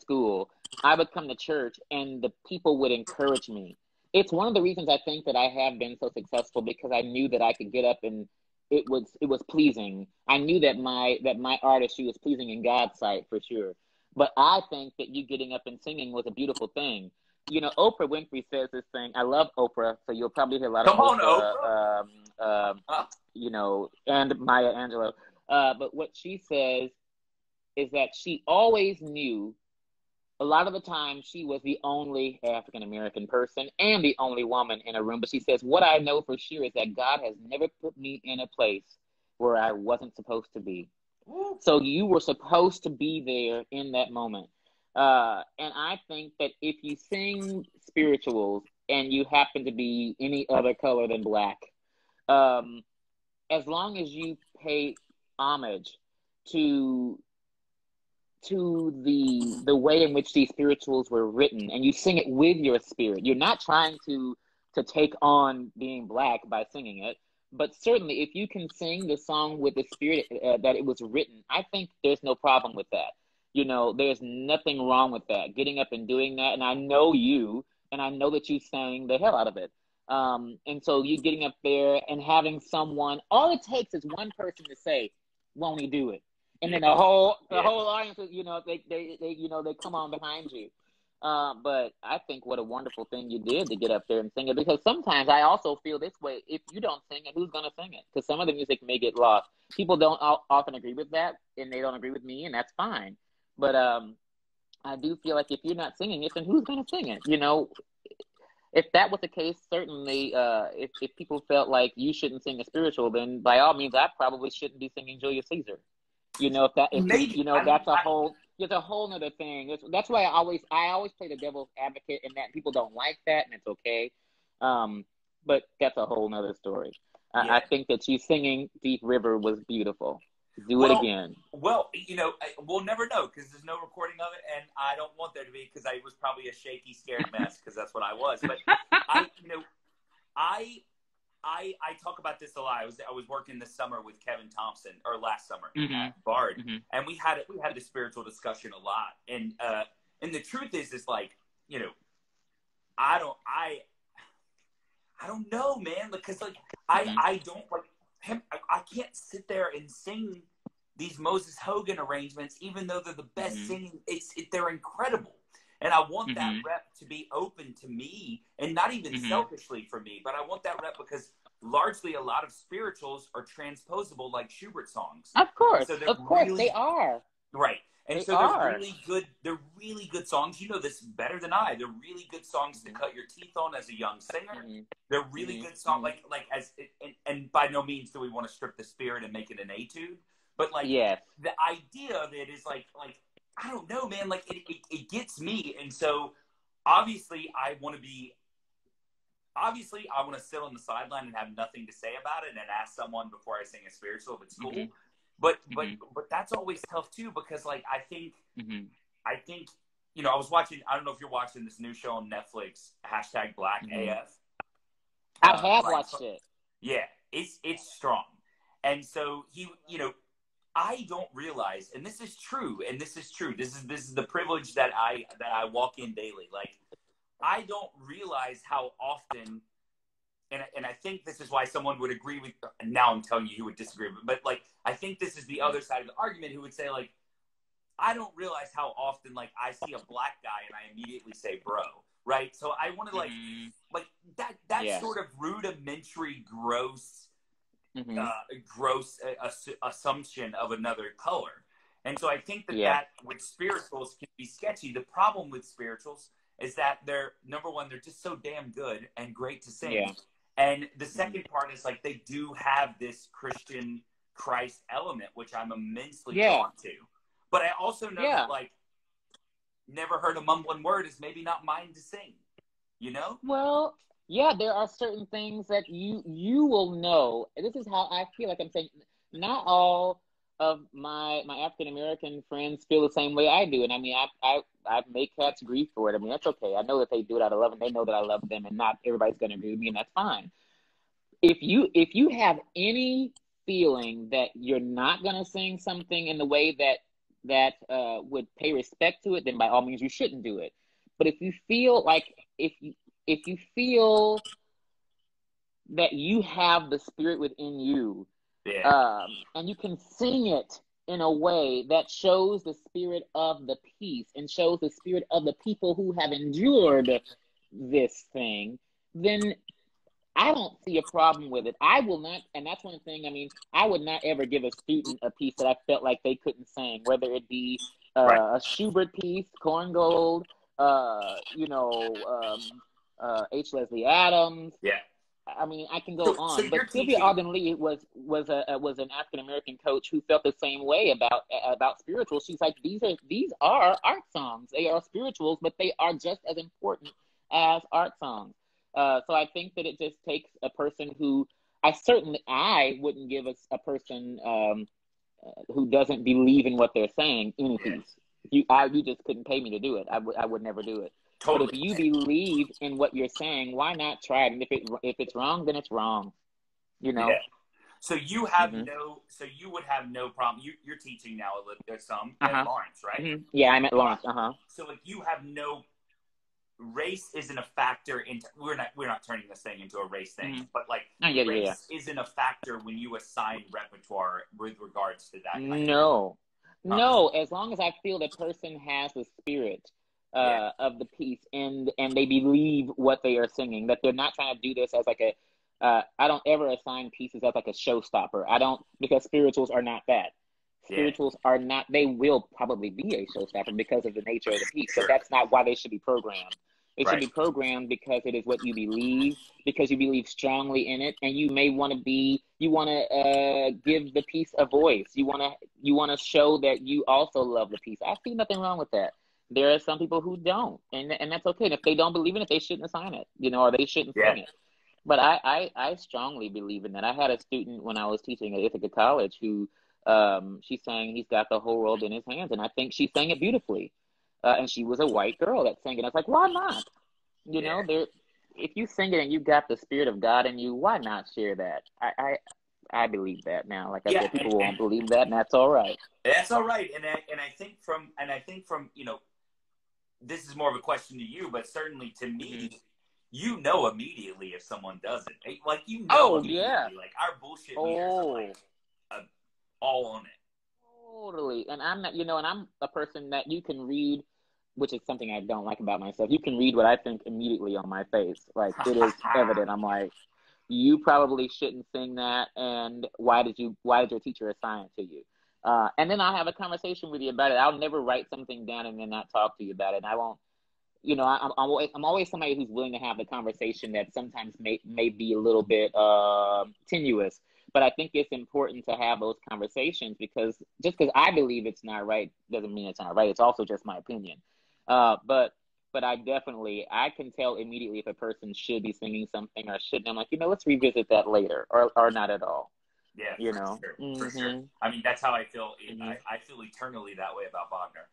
school, I would come to church and the people would encourage me. It's one of the reasons I think that I have been so successful because I knew that I could get up and it was pleasing. I knew that my artistry was pleasing in God's sight for sure. But I think that you getting up and singing was a beautiful thing. Oprah Winfrey says this thing. I love Oprah, so you'll probably hear a lot of Oprah. And Maya Angelou. But what she says is that she always knew. A lot of the time, she was the only African-American person and the only woman in a room. But she says, what I know for sure is that God has never put me in a place where I wasn't supposed to be. So you were supposed to be there in that moment. And I think that if you sing spirituals and you happen to be any other color than black, as long as you pay homage to the way in which these spirituals were written, and you sing it with your spirit, you're not trying to take on being black by singing it. But certainly, if you can sing the song with the spirit that it was written, I think there's no problem with that. There's nothing wrong with that. Getting up and doing that, and I know you, and I know that you sang the hell out of it. And so you getting up there and having someone, all it takes is one person to say, "Won't he do it?" And then the whole audience, they come on behind you. But I think what a wonderful thing you did to get up there and sing it, because sometimes I also feel this way: if you don't sing it, who's going to sing it? Because some of the music may get lost. People don't often agree with that, and they don't agree with me, and that's fine. But I do feel like if you're not singing it, then who's going to sing it? If that was the case, certainly, if people felt like you shouldn't sing a spiritual, then by all means, I probably shouldn't be singing Julius Caesar. Maybe. That's a whole nother thing. That's why I always play the devil's advocate, and that people don't like that, and it's okay. But that's a whole nother story. Yeah. I think that you singing Deep River was beautiful. Do it again. Well, we'll never know because there's no recording of it, and I don't want there to be because I was probably a shaky, scared mess because that's what I was. But I talk about this a lot. I was working this summer with Kevin Thompson, or last summer at Bard, and we had the spiritual discussion a lot. And the truth is like, I don't know, man, because like I don't like him. I can't sit there and sing these Moses Hogan arrangements, even though they're the best singing. They're incredible. And I want that rep to be open to me, and not even selfishly for me, but I want that rep because largely a lot of spirituals are transposable like Schubert songs. Of course, so they are. Right. And they're really good songs. You know this better than I. They're really good songs to cut your teeth on as a young singer. They're really good songs, and by no means do we want to strip the spirit and make it an etude. But the idea of it is like I don't know, man. Like it gets me, and so obviously I want to sit on the sideline and have nothing to say about it, and ask someone before I sing a spiritual if it's cool. But that's always tough too, because like I think I was watching. I don't know if you're watching this new show on Netflix, #BlackAF. I have watched it. Yeah, it's strong, and so I don't realize, and this is true. This is the privilege that I walk in daily. Like, I don't realize how often, and I think this is why someone would agree with. Now I'm telling you who would disagree, but like I think this is the other side of the argument who would say like, I don't realize how often like I see a black guy and I immediately say bro, right? So I want to like that sort of rudimentary, gross assumption of another color. And so I think that with spirituals can be sketchy. The problem with spirituals is that they're, number one, they're just so damn good and great to sing. Yeah. And the second part is like they do have this Christian Christ element, which I'm immensely drawn to. But I also know that like never heard a mumbling word is maybe not mine to sing, Well, yeah, there are certain things that you will know. And this is how I feel like I'm saying. Not all of my African American friends feel the same way I do, and I mean, I make cats grieve for it. I mean, that's okay. I know that they do it out of love, and they know that I love them, and not everybody's going to agree with me, and that's fine. If you have any feeling that you're not going to sing something in the way that would pay respect to it, then by all means you shouldn't do it. But if you feel like if you feel that you have the spirit within you, and you can sing it in a way that shows the spirit of the piece and shows the spirit of the people who have endured this thing, then I don't see a problem with it. I will not, and that's one thing, I mean, I would not ever give a student a piece that I felt like they couldn't sing, whether it be a Schubert piece, Korngold, H. Leslie Adams. Yeah. I mean, I can go So on, you're but Sylvia teaching. Arden-Lee was an African American coach who felt the same way about spirituals. She's like, these are art songs. They are spirituals, but they are just as important as art songs. So I think that it just takes a person who I wouldn't give a person who doesn't believe in what they're saying any Yeah, piece. You just couldn't pay me to do it. I would never do it. But if totally. you believe in what you're saying, why not try it? And if it's wrong, then it's wrong. You Yeah. know. So you Mm-hmm. so you would have no problem. You're teaching now a little, there's some Uh at huh. Lawrence, right? Mm-hmm. Yeah, I'm at Uh, Lawrence. Uh huh. so like you have no race isn't a factor into we're not turning this thing into a race thing, Mm-hmm. but like Oh, yeah, yeah, yeah. race isn't a factor when you assign repertoire with regards to that kind of thing. No, Huh. no. As long as I feel the person has the spirit Yeah, of the piece, and they believe what they are singing, that they're not trying to do this as like a. I don't ever assign pieces as like a showstopper. I don't, because spirituals are not that. yeah, Spirituals are not. They will probably be a showstopper because of the nature of the piece, but sure, that's not why they should be programmed. They should right, be programmed because it is what you believe, because you believe strongly in it, and you may want to you want to give the piece a voice. You want to show that you also love the piece. I see nothing wrong with that. There are some people who don't, and that's okay. And if they don't believe in it, they shouldn't assign it, or they shouldn't yeah, sing it. But I strongly believe in that. I had a student when I was teaching at Ithaca College who she sang "He's Got the Whole World in His Hands," and I think she sang it beautifully. And she was a white girl that sang it. I was like, why not? yeah, There. If you sing it and you got the spirit of God in you, why not share that? I believe that now. Like I yeah, said, people won't believe that, and that's all right. that's all right. I think from this is more of a question to you, but certainly to Mm-hmm. me, you know immediately if someone doesn't. Like Oh yeah. immediately. Like our bullshit meters are like Oh, uh, all on it. totally. And I'm not, and I'm a person that you can read, which is something I don't like about myself. You can read what I think immediately on my face. Like it is evident. I'm like, you probably shouldn't sing that, and why did your teacher assign it to you? And then I'll have a conversation with you about it. I'll never write something down and then not talk to you about it. And I won't, I'm always somebody who's willing to have the conversation that sometimes may be a little bit tenuous. But I think it's important to have those conversations, because just because I believe it's not right doesn't mean it's not right. It's also just my opinion. But I can tell immediately if a person should be singing something or shouldn't. I'm like, let's revisit that later, or not at all. Yeah, You for know. sure, for sure. Mhm. I mean, that's how I feel. Mhm. I feel eternally that way about Wagner.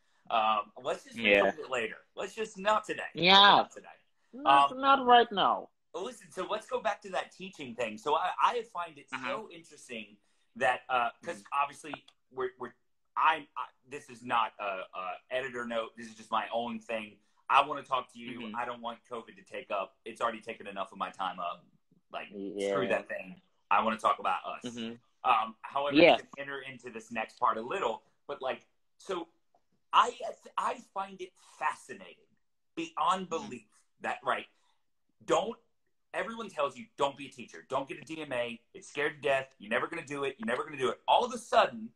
Let's just Yeah. revisit it later. Let's just not today. Yeah. Not today. Not Um, not right now. listen. So let's go back to that teaching thing. So I find it Uh huh. so interesting that because Mhm. obviously we're this is not a editor note. This is just my own thing. I want to talk to you. Mhm. I don't want COVID to take up. It's already taken enough of my time up. Like screw Yeah. that thing. I want to talk about us. Mhm. However, you Yes. can enter into this next part a little, but like, so I find it fascinating beyond Mhm. belief that right. Don't everyone tells you don't be a teacher, don't get a DMA. It's scared to death. You're never gonna do it. You're never gonna do it. All of a sudden,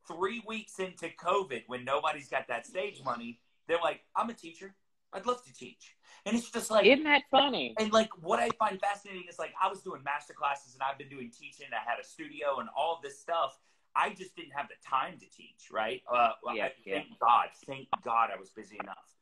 3 weeks into COVID, when nobody's got that stage money, they're like, I'm a teacher. I'd love to teach. And it's just like, Isn't that funny? and like what I find fascinating is like I was doing master classes and I've been doing teaching. I had a studio and all of this stuff. I just didn't have the time to teach, right? Yeah. Yeah. Thank God I was busy enough.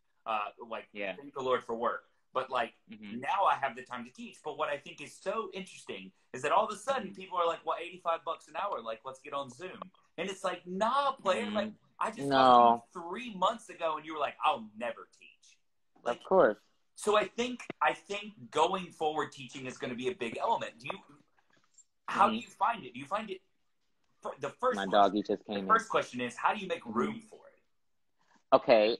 Yeah. Thank the Lord for work. But like Mhm. now I have the time to teach. But what I think is so interesting is that all of a sudden Mhm. people are like, well, $85 an hour. Like, let's get on Zoom. And it's like, nah, player. Like, Mhm. I just talked to you No. 3 months ago and you were like, I'll never teach. Like, Of course. so I think going forward, teaching is going to be a big element. How do Mhm. you find it? Do you find it? My doggy just The came in. first question is, how do you make Mhm. room for it? Okay.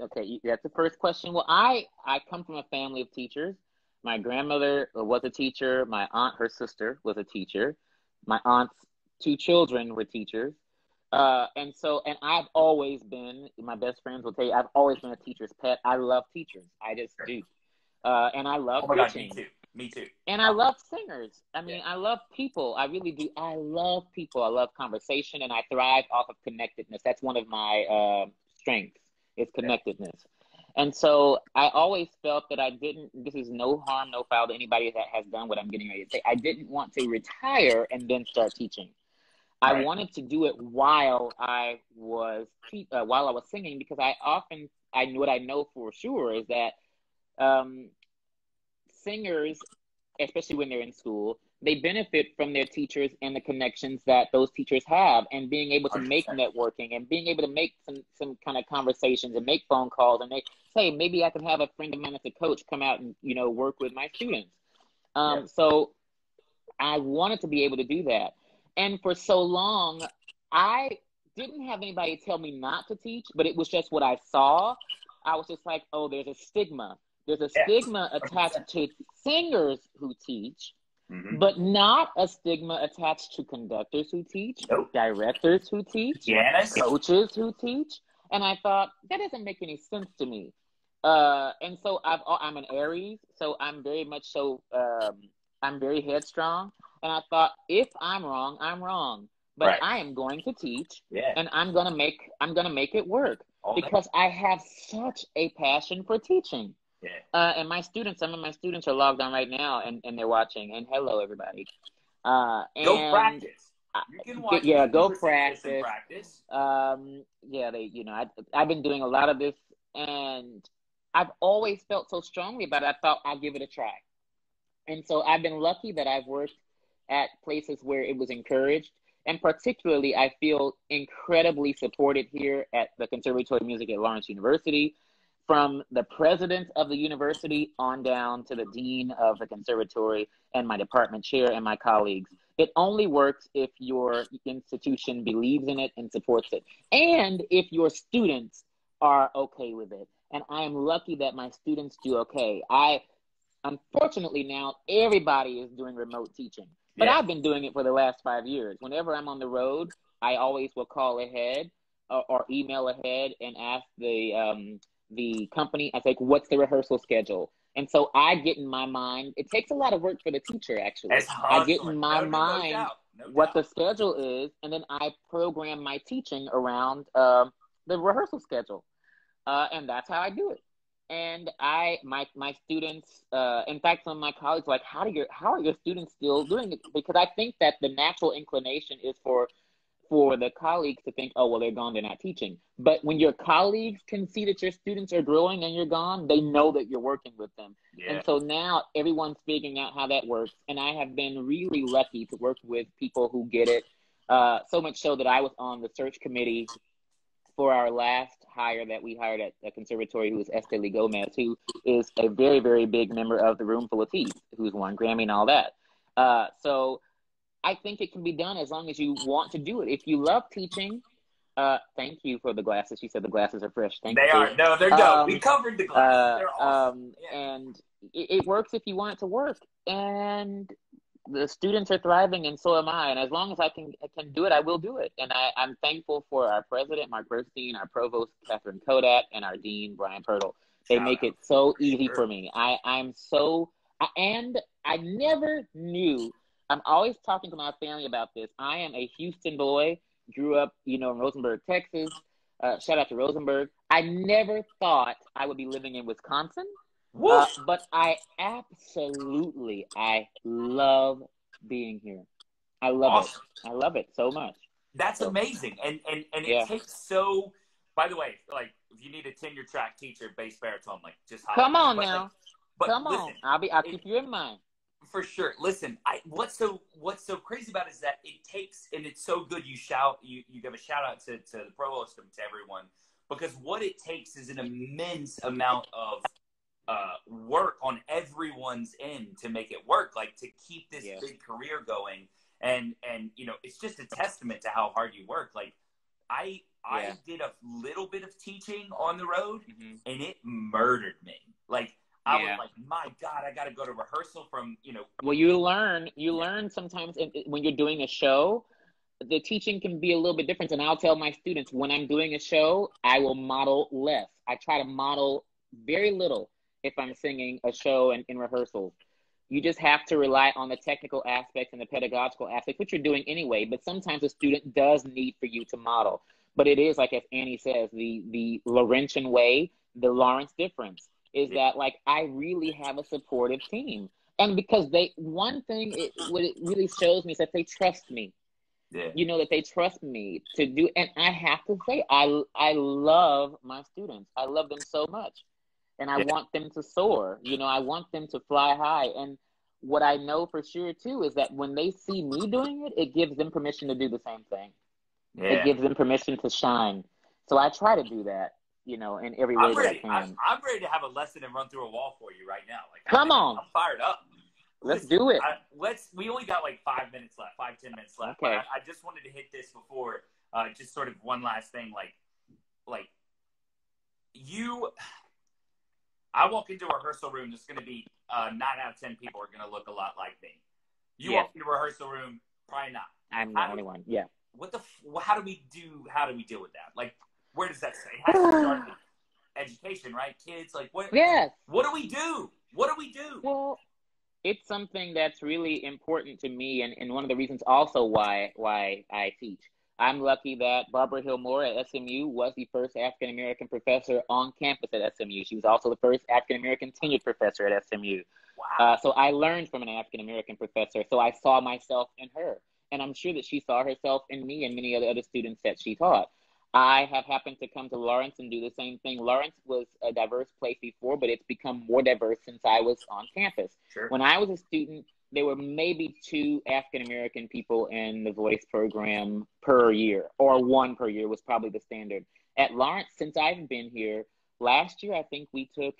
Okay. That's the first question. Well, I come from a family of teachers. My grandmother was a teacher. My aunt, her sister, was a teacher. My aunt's two children were teachers. And I've always been, my best friends will tell you, I've always been a teacher's pet. I love teachers. I just Sure. do. And I love Oh my God, me teaching. too. Me too. And I love singers. I Yeah. mean, I love people. I really do. I love people. I love conversation, and I thrive off of connectedness. That's one of my strengths, is connectedness. And so I always felt that this is no harm, no foul to anybody that has done what I'm getting ready to say. I didn't want to retire and then start teaching. I Right. wanted to do it while I was singing, because what I know for sure is that singers, especially when they're in school, they benefit from their teachers and the connections that those teachers have, and being able to make 100%. networking and being able to make some kind of conversations and make phone calls and say, maybe I can have a friend of mine that's a coach come out and, work with my students. Yeah. So I wanted to be able to do that. And for so long, I didn't have anybody tell me not to teach, but it was just what I saw. I was just like, oh, there's a stigma. There's a Yeah. stigma 100%. attached to singers who teach, Mm-hmm. but not a stigma attached to conductors who teach, Nope. directors who teach, Pianists. coaches who teach. And I thought, that doesn't make any sense to me. And so I'm an Aries, so I'm very much so, I'm very headstrong. And I thought, if I'm wrong, I'm wrong. But Right. I am going to teach, Yeah. and I'm gonna make it work, All day. because I have such a passion for teaching. Yeah. And some of my students are logged on right now, and they're watching. And hello, everybody. Go And practice. You can watch. yeah, You can go listen to this and practice. practice. Yeah, I've been doing a lot of this, and I've always felt so strongly about it. I thought I'll give it a try. And so I've been lucky that I've worked at places where it was encouraged. And particularly, I feel incredibly supported here at the Conservatory of Music at Lawrence University, from the president of the university on down to the dean of the conservatory and my department chair and my colleagues. It only works if your institution believes in it and supports it, and if your students are okay with it. And I am lucky that my students do okay. Unfortunately, now everybody is doing remote teaching, but Yeah. I've been doing it for the last 5 years. Whenever I'm on the road, I always will call ahead or email ahead and ask the company. I say, what's the rehearsal schedule? And so I get in my mind, it takes a lot of work for the teacher, actually. It's I get in hustling. my No mind doubt. No what doubt. the schedule is, and then I program my teaching around the rehearsal schedule. And that's how I do it. And my students, in fact, some of my colleagues were like, how are your students still doing it? Because I think that the natural inclination is for the colleagues to think, oh, well, they're gone, they're not teaching. But when your colleagues can see that your students are growing and you're gone, they know that you're working with them. Yeah. And so now everyone's figuring out how that works. And I have been really lucky to work with people who get it. So much so that I was on the search committee for our last hire that we hired at the conservatory, who is Esteli Gomez, who is a very, very big member of the Room Full of Teeth, who's won Grammy and all that. So I think it can be done as long as you want to do it. If you love teaching, thank you for the glasses. She said the glasses are fresh. Thank you. They are. No, they're dope. We covered the glasses. They're awesome. Yeah. And it works if you want it to work. And the students are thriving, and so am I. And as long as I can do it, I will do it. And I'm thankful for our president, Mark Burstein, our provost, Catherine Kodak, and our dean, Brian Pirtle. They make it so easy for me. And I never knew. I'm always talking to my family about this. I am a Houston boy, grew up, in Rosenberg, Texas. Shout out to Rosenberg. I never thought I would be living in Wisconsin. But I love being here. I love it. I love it so much. That's amazing. And yeah. It takes so, by the way, like, if you need a tenure track teacher, bass baritone, like, just come on now. But come listen, on. I'll keep you in mind. For sure. Listen, what's so crazy about it is that it takes, and it's so good you give a shout out to the provost and to everyone, because what it takes is an immense amount of work on everyone's end to make it work, like to keep this big career going. And it's just a testament to how hard you work. Like I did a little bit of teaching on the road, and it murdered me. Like I was like, my God, I got to go to rehearsal from, Well, you learn sometimes when you're doing a show, the teaching can be a little bit different. And I'll tell my students, when I'm doing a show, I will model less. I try to model very little if I'm singing a show and in rehearsals. You just have to rely on the technical aspects and the pedagogical aspects, which you're doing anyway. But sometimes a student does need for you to model. But it is like, as Annie says, the Laurentian way, the Lawrence difference is that, like, I really have a supportive team. And because one thing, what it really shows me is that they trust me. Yeah. You know, that they trust me to do, and I have to say, I love my students. I love them so much. And I want them to soar. You know, I want them to fly high. And what I know for sure, too, is that when they see me doing it, it gives them permission to do the same thing. Yeah. It gives them permission to shine. So I try to do that, you know, in every way that I can. I'm ready to have a lesson and run through a wall for you right now. Like, come on. I'm fired up. Let's do it. We only got like 5 minutes left, 5-10 minutes left. Okay. But I just wanted to hit this before, just sort of one last thing. Like I walk into a rehearsal room, there's going to be 9 out of 10 people are going to look a lot like me. You walk into a rehearsal room, probably not. I'm the only one. Yeah. How do we deal with that? Like, where does that say? It has to start with education, right? Kids, like, what? Yes. What do we do? What do we do? Well, it's something that's really important to me, and one of the reasons also why I teach. I'm lucky that Barbara Hill Moore at SMU was the first African-American professor on campus at SMU. She was also the first African-American tenured professor at SMU. Wow. So I learned from an African-American professor, so I saw myself in her. And I'm sure that she saw herself in me and many other students that she taught. I have happened to come to Lawrence and do the same thing. Lawrence was a diverse place before, but it's become more diverse since I was on campus. Sure. When I was a student, there were maybe 2 African-American people in the voice program per year, or 1 per year was probably the standard. At Lawrence, since I've been here, last year I think we took,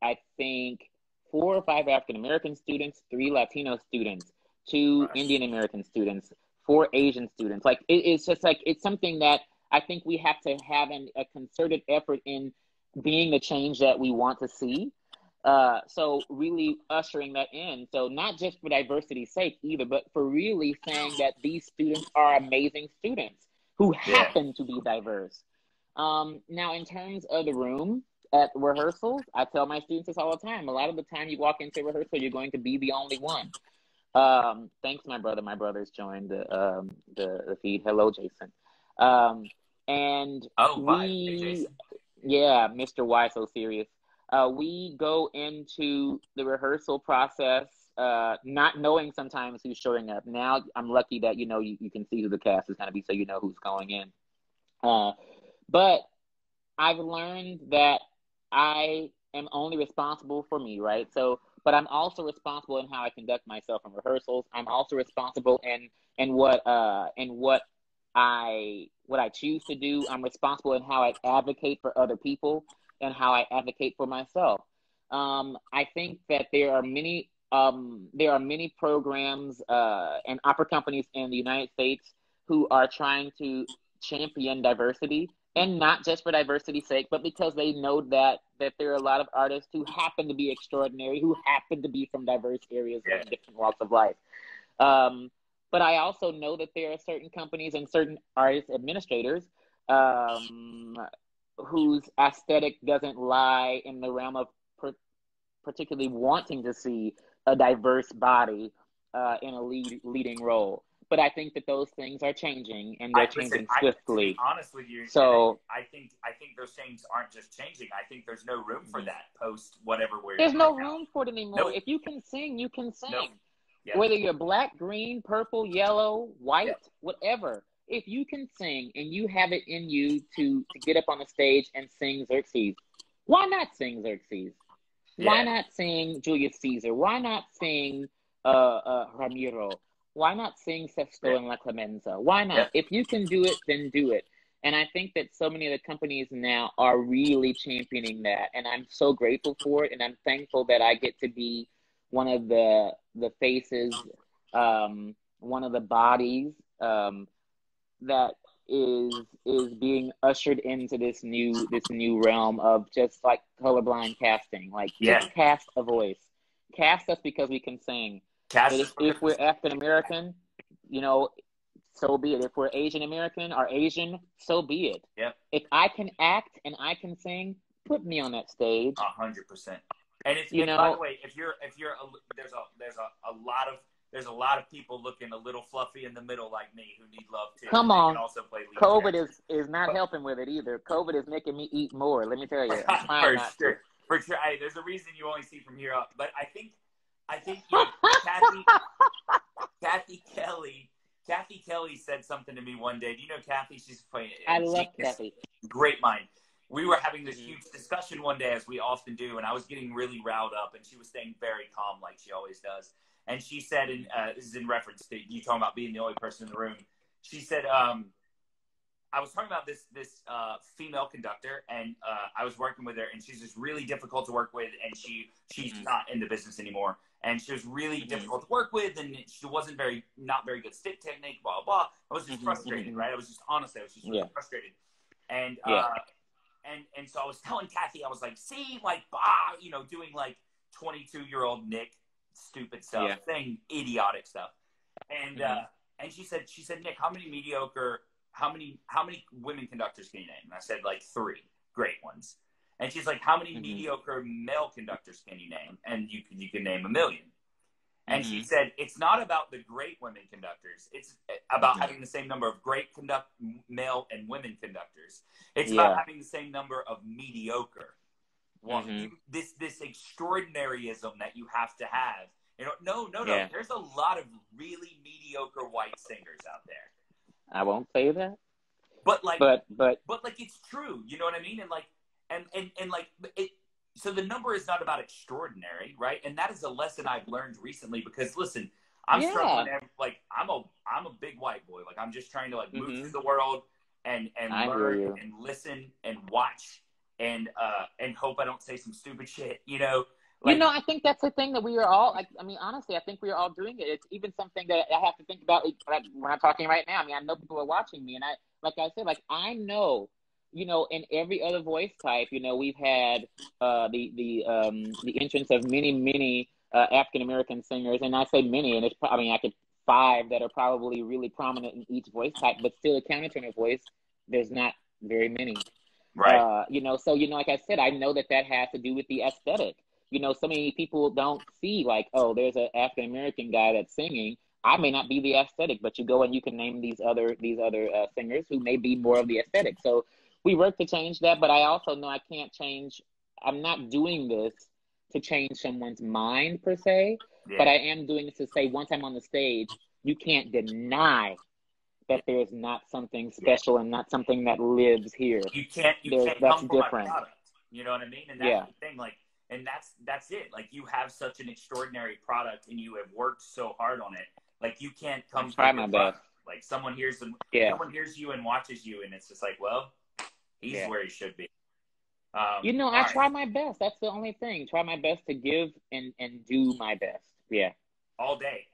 4 or 5 African-American students, 3 Latino students, 2 Indian-American students, 4 Asian students. Like, it's just like, it's something that I think we have to have a concerted effort in being the change that we want to see. So really ushering that in. So not just for diversity's sake either, but for really saying that these students are amazing students who happen to be diverse. Now, in terms of the room at rehearsals, I tell my students this all the time. A lot of the time you walk into rehearsal, you're going to be the only one. Thanks, my brother. My brother's joined the feed. Hello, Jason. And Mr. Y, so serious. We go into the rehearsal process, not knowing sometimes who's showing up. Now, I'm lucky that, you know, you can see who the cast is going to be, so you know who's going in. But I've learned that I am only responsible for me, right? So, but I'm also responsible in how I conduct myself in rehearsals. I'm also responsible in what I choose to do. I'm responsible in how I advocate for other people and how I advocate for myself. I think that there are many programs and opera companies in the United States who are trying to champion diversity, and not just for diversity's sake, but because they know that there are a lot of artists who happen to be extraordinary, who happen to be from diverse areas and different walks of life. But I also know that there are certain companies and certain artist administrators whose aesthetic doesn't lie in the realm of particularly wanting to see a diverse body in a leading role. But I think that those things are changing, and they're changing swiftly. To be honest with you, so I think those things aren't just changing. I think there's no room for that post whatever we're. There's no room for it anymore. Nope. If you can sing, you can sing. Nope. Yep. Whether you're black, green, purple, yellow, white, whatever. If you can sing and you have it in you to get up on the stage and sing Xerxes, why not sing Xerxes? Yeah. Why not sing Julius Caesar? Why not sing Ramiro? Why not sing Sesto and La Clemenza? Why not? If you can do it, then do it. And I think that so many of the companies now are really championing that. And I'm so grateful for it. And I'm thankful that I get to be one of the faces, one of the bodies that is being ushered into this new realm of just like colorblind casting. Like, just cast a voice. Cast us because we can sing. If we're African American, you know, so be it. If we're Asian American or Asian, so be it. Yep. If I can act and I can sing, put me on that stage. 100%. And by the way, if you're there's a lot of there's a lot of people looking a little fluffy in the middle like me who need love too. Come They on. can also play lead COVID characters. is not helping with it either. COVID is making me eat more. Let me tell you. For sure. For sure. Hey, there's a reason you only see from here up. But I think you know, Kathy Kelly said something to me one day. Do you know Kathy? She's playing. I love Kathy. Great mind. We were having this huge discussion one day, as we often do, and I was getting really riled up, and she was staying very calm, like she always does. And she said, and this is in reference to you talking about being the only person in the room. She said, I was talking about this female conductor, and I was working with her, and she's just really difficult to work with, and she's not in the business anymore, and she was really difficult to work with, and she wasn't not very good stick technique, blah blah. I was just frustrated, right? I was just really frustrated, and and so I was telling Kathy, I was like, see, like, you know, doing like 22-year-old Nick, stupid stuff, saying idiotic stuff, and she said, Nick, how many women conductors can you name? And I said, like 3 great ones. And she's like, how many mediocre male conductors can you name? And you can name 1 million. And she said, it's not about the great women conductors. It's about having the same number of great male and women conductors. It's about having the same number of mediocre ones. This extraordinaryism that you have to have. You know, no. There's a lot of really mediocre white singers out there. I won't say that. But like it's true. You know what I mean? And like and like it. So the number is not about extraordinary, right? And that is a lesson I've learned recently because listen, I'm struggling. Like I'm a big white boy. Like I'm just trying to like move through the world and learn and listen and watch and hope I don't say some stupid shit. You know. Like, you know, I think that's the thing that we are all, like, I mean, honestly, I think we are all doing it. It's even something that I have to think about like, when I'm talking right now. I mean, I know people are watching me, and like I said, like, I know, you know, in every other voice type, you know, we've had the entrance of many African-American singers, and I say many, and I mean, I could 5 that are probably really prominent in each voice type, but still a countertenor voice, there's not very many. Right. You know, so, you know, like I said, I know that has to do with the aesthetic. You know, so many people don't see like, oh, there's an African-American guy that's singing. I may not be the aesthetic, but you go and you can name these other singers who may be more of the aesthetic. So we work to change that, but I also know I can't change. I'm not doing this to change someone's mind per se, but I am doing this to say once I'm on the stage, you can't deny that there's not something special and not something that lives here. You can't that's come from different. my product. You know what I mean? And that's the thing, like. And that's it. Like you have such an extraordinary product, and you have worked so hard on it. Like you can't come. Try my best. Like someone hears someone hears you and watches you, and it's just like, well, he's where he should be. You know, I try my best. That's the only thing. Try my best to give and do my best. Yeah. All day.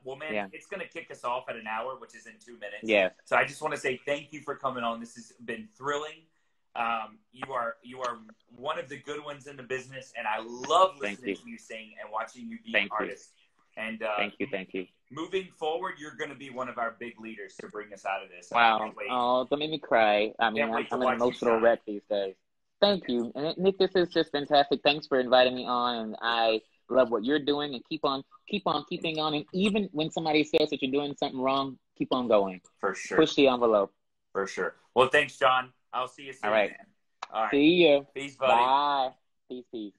Well, man, it's gonna kick us off at an hour, which is in 2 minutes. Yeah. So I just want to say thank you for coming on. This has been thrilling. You are one of the good ones in the business, and I love listening to you sing and watching you be an artist. And thank you. Moving forward, you're going to be one of our big leaders to bring us out of this. Wow! Oh, don't make me cry. I mean, I'm an emotional wreck these days. Thank you, and Nick. This is just fantastic. Thanks for inviting me on, and I love what you're doing. And keep on keeping on. And even when somebody says that you're doing something wrong, keep on going. For sure. Push the envelope. For sure. Well, thanks, John. I'll see you soon. All right. Man. All right. See you. Peace, buddy. Bye. Peace.